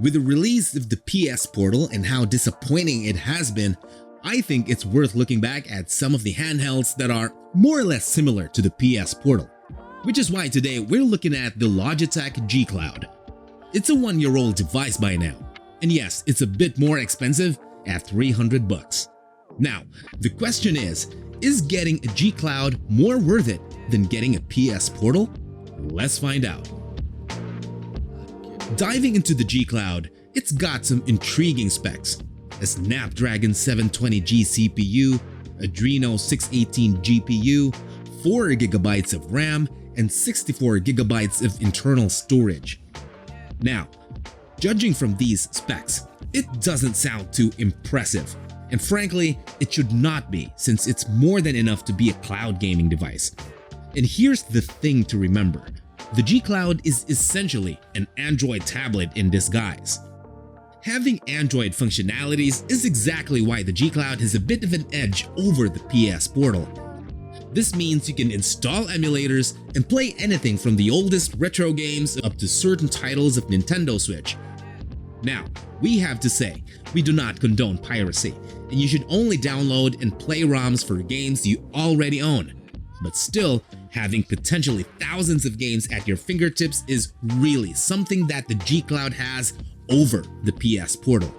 With the release of the PS Portal and how disappointing it has been, I think it's worth looking back at some of the handhelds that are more or less similar to the PS Portal. Which is why today we're looking at the Logitech G Cloud. It's a 1-year-old device by now, and yes, it's a bit more expensive at $300. Now, the question is getting a G Cloud more worth it than getting a PS Portal? Let's find out. Diving into the G Cloud, it's got some intriguing specs. A Snapdragon 720G CPU, Adreno 618 GPU, 4GB of RAM, and 64GB of internal storage. Now, judging from these specs, it doesn't sound too impressive. And frankly, it should not be, since it's more than enough to be a cloud gaming device. And here's the thing to remember. The G Cloud is essentially an Android tablet in disguise. Having Android functionalities is exactly why the G Cloud has a bit of an edge over the PS Portal. This means you can install emulators and play anything from the oldest retro games up to certain titles of Nintendo Switch. Now, we have to say, we do not condone piracy, and you should only download and play ROMs for games you already own. But still, having potentially thousands of games at your fingertips is really something that the G Cloud has over the PS Portal.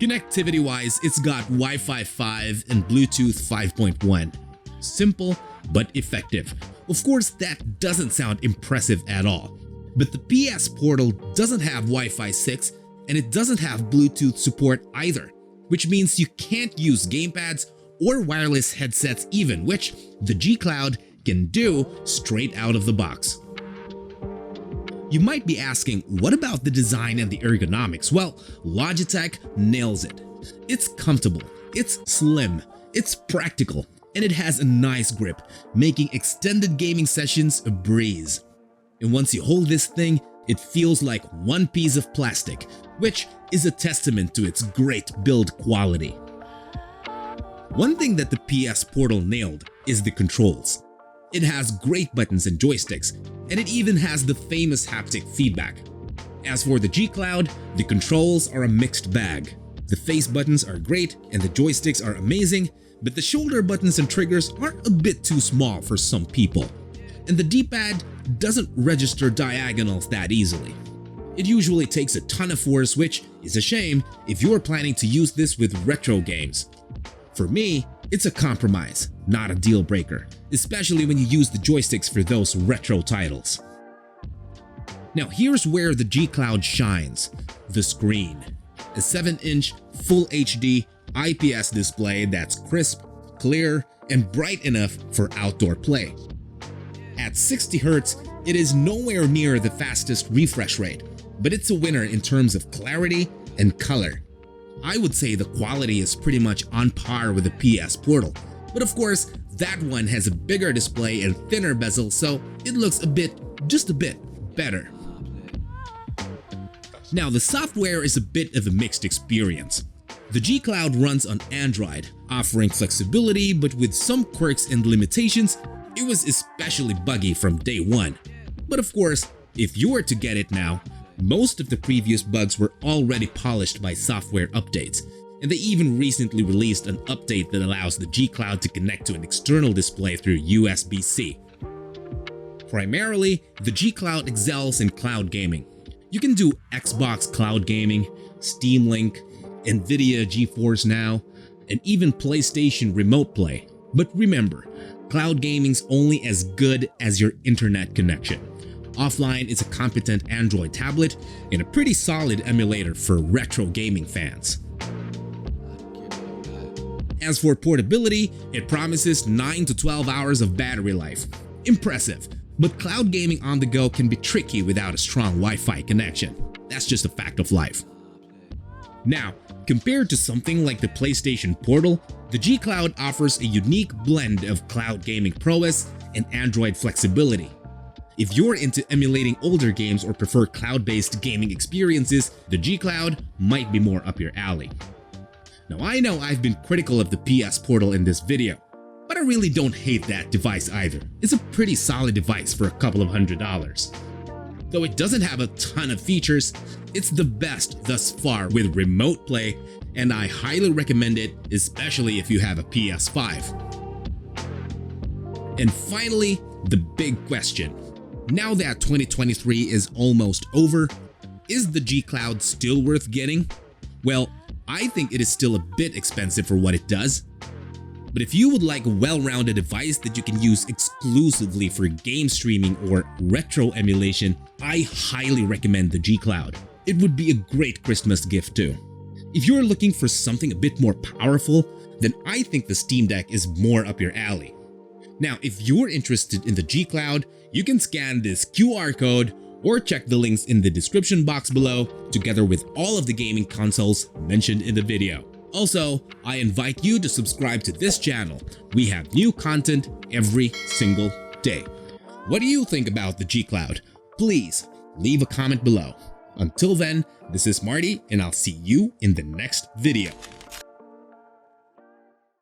Connectivity-wise, it's got Wi-Fi 5 and Bluetooth 5.1. Simple but effective. Of course, that doesn't sound impressive at all. But the PS Portal doesn't have Wi-Fi 6 and it doesn't have Bluetooth support either, which means you can't use gamepads or wireless headsets even, which the G Cloud can do straight out of the box. You might be asking, what about the design and the ergonomics? Well, Logitech nails it. It's comfortable, it's slim, it's practical, and it has a nice grip, making extended gaming sessions a breeze. And once you hold this thing, it feels like one piece of plastic, which is a testament to its great build quality. One thing that the PS Portal nailed is the controls. It has great buttons and joysticks, and it even has the famous haptic feedback. As for the G Cloud, the controls are a mixed bag. The face buttons are great and the joysticks are amazing, but the shoulder buttons and triggers are a bit too small for some people. And the D-pad doesn't register diagonals that easily. It usually takes a ton of force, which is a shame if you're planning to use this with retro games. For me, it's a compromise, not a deal breaker, especially when you use the joysticks for those retro titles. Now here's where the G Cloud shines: the screen. A 7-inch Full HD IPS display that's crisp, clear, and bright enough for outdoor play. At 60Hz, it is nowhere near the fastest refresh rate, but it's a winner in terms of clarity and color. I would say the quality is pretty much on par with the PS Portal, but of course, that one has a bigger display and thinner bezel, so it looks just a bit better. Now, the software is a bit of a mixed experience. The G Cloud runs on Android, offering flexibility, but with some quirks and limitations. It was especially buggy from day one. But of course, if you were to get it now, most of the previous bugs were already polished by software updates, and they even recently released an update that allows the G Cloud to connect to an external display through USB-C. Primarily, the G Cloud excels in cloud gaming. You can do Xbox Cloud Gaming, Steam Link, Nvidia GeForce Now, and even PlayStation Remote Play. But remember, cloud gaming's only as good as your internet connection. Offline is a competent Android tablet and a pretty solid emulator for retro gaming fans. As for portability, it promises 9 to 12 hours of battery life. Impressive, but cloud gaming on the go can be tricky without a strong Wi-Fi connection. That's just a fact of life. Now, compared to something like the PlayStation Portal, the G Cloud offers a unique blend of cloud gaming prowess and Android flexibility. If you're into emulating older games or prefer cloud-based gaming experiences, the G Cloud might be more up your alley. Now, I know I've been critical of the PS Portal in this video, but I really don't hate that device either. It's a pretty solid device for a couple of $100. Though it doesn't have a ton of features, it's the best thus far with remote play, and I highly recommend it, especially if you have a PS5. And finally, the big question. Now that 2023 is almost over, is the G Cloud still worth getting? Well, I think it is still a bit expensive for what it does. But if you would like a well-rounded device that you can use exclusively for game streaming or retro emulation, I highly recommend the G Cloud. It would be a great Christmas gift too. If you're looking for something a bit more powerful, then I think the Steam Deck is more up your alley. Now, if you're interested in the G Cloud, you can scan this QR code or check the links in the description box below, together with all of the gaming consoles mentioned in the video. Also, I invite you to subscribe to this channel. We have new content every single day. What do you think about the G Cloud? Please leave a comment below. Until then, this is Marty, and I'll see you in the next video.